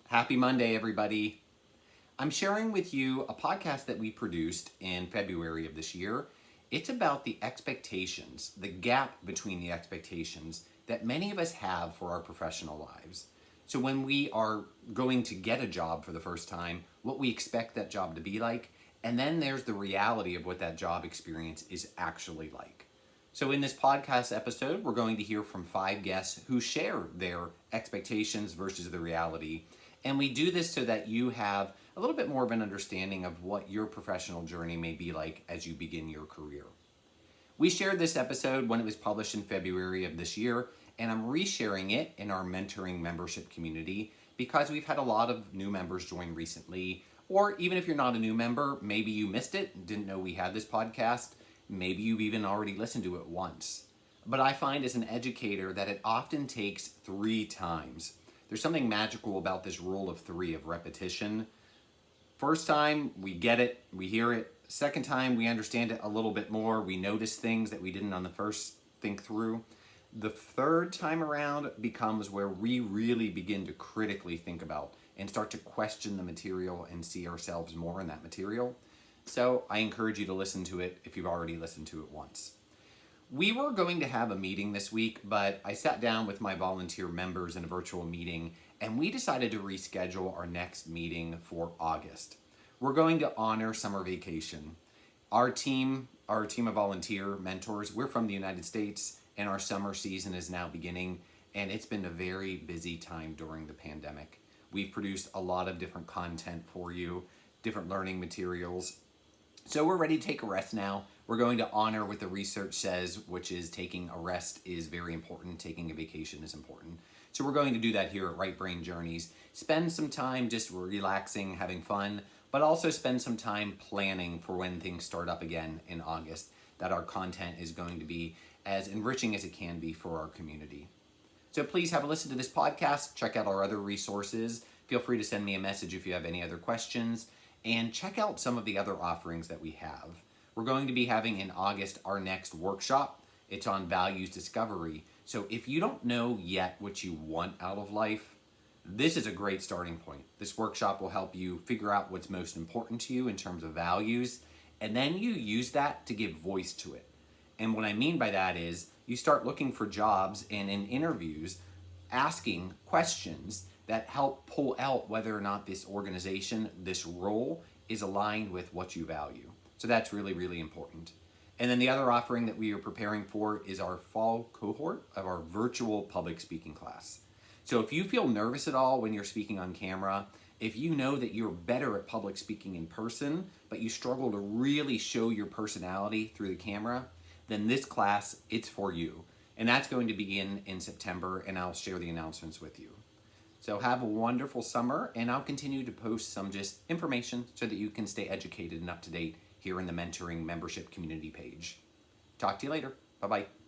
Happy Monday, everybody. I'm sharing with you a podcast that we produced in February of this year. It's about the expectations, the gap between the expectations that many of us have for our professional lives. So, when we are going to get a job for the first time, what we expect that job to be like, and then there's the reality of what that job experience is actually like. So, in this podcast episode, we're going to hear from 5 guests who share their expectations versus the reality. And we do this so that you have a little bit more of an understanding of what your professional journey may be like as you begin your career. We shared this episode when it was published in February of this year, and I'm resharing it in our mentoring membership community because we've had a lot of new members join recently. Or even if you're not a new member, maybe you missed it, didn't know we had this podcast. Maybe you've even already listened to it once. But I find as an educator that it often takes 3 times. There's something magical about this rule of 3 of repetition. First time, we get it, we hear it. Second time, we understand it a little bit more. We notice things that we didn't on the first think through. The third time around becomes where we really begin to critically think about and start to question the material and see ourselves more in that material. So I encourage you to listen to it if you've already listened to it once. We were going to have a meeting this week, but I sat down with my volunteer members in a virtual meeting, and we decided to reschedule our next meeting for August. We're going to honor summer vacation. Our team of volunteer mentors, we're from the United States, and our summer season is now beginning, and it's been a very busy time during the pandemic. We've produced a lot of different content for you, different learning materials. So we're ready to take a rest now. We're going to honor what the research says, which is taking a rest is very important. Taking a vacation is important. So we're going to do that here at Right Brain Journeys. Spend some time just relaxing, having fun, but also spend some time planning for when things start up again in August, that our content is going to be as enriching as it can be for our community. So please have a listen to this podcast. Check out our other resources. Feel free to send me a message if you have any other questions. And check out some of the other offerings that we have. We're going to be having in August our next workshop. It's on values discovery. So if you don't know yet what you want out of life, this is a great starting point. This workshop will help you figure out what's most important to you in terms of values, and then you use that to give voice to it. And what I mean by that is you start looking for jobs and in interviews asking questions that help pull out whether or not this organization, this role, is aligned with what you value. So that's really, really important. And then the other offering that we are preparing for is our fall cohort of our virtual public speaking class. So if you feel nervous at all when you're speaking on camera, if you know that you're better at public speaking in person, but you struggle to really show your personality through the camera, then this class, it's for you. And that's going to begin in September, and I'll share the announcements with you. So have a wonderful summer, and I'll continue to post some just information so that you can stay educated and up to date here in the Mentoring Membership Community page. Talk to you later. Bye-bye.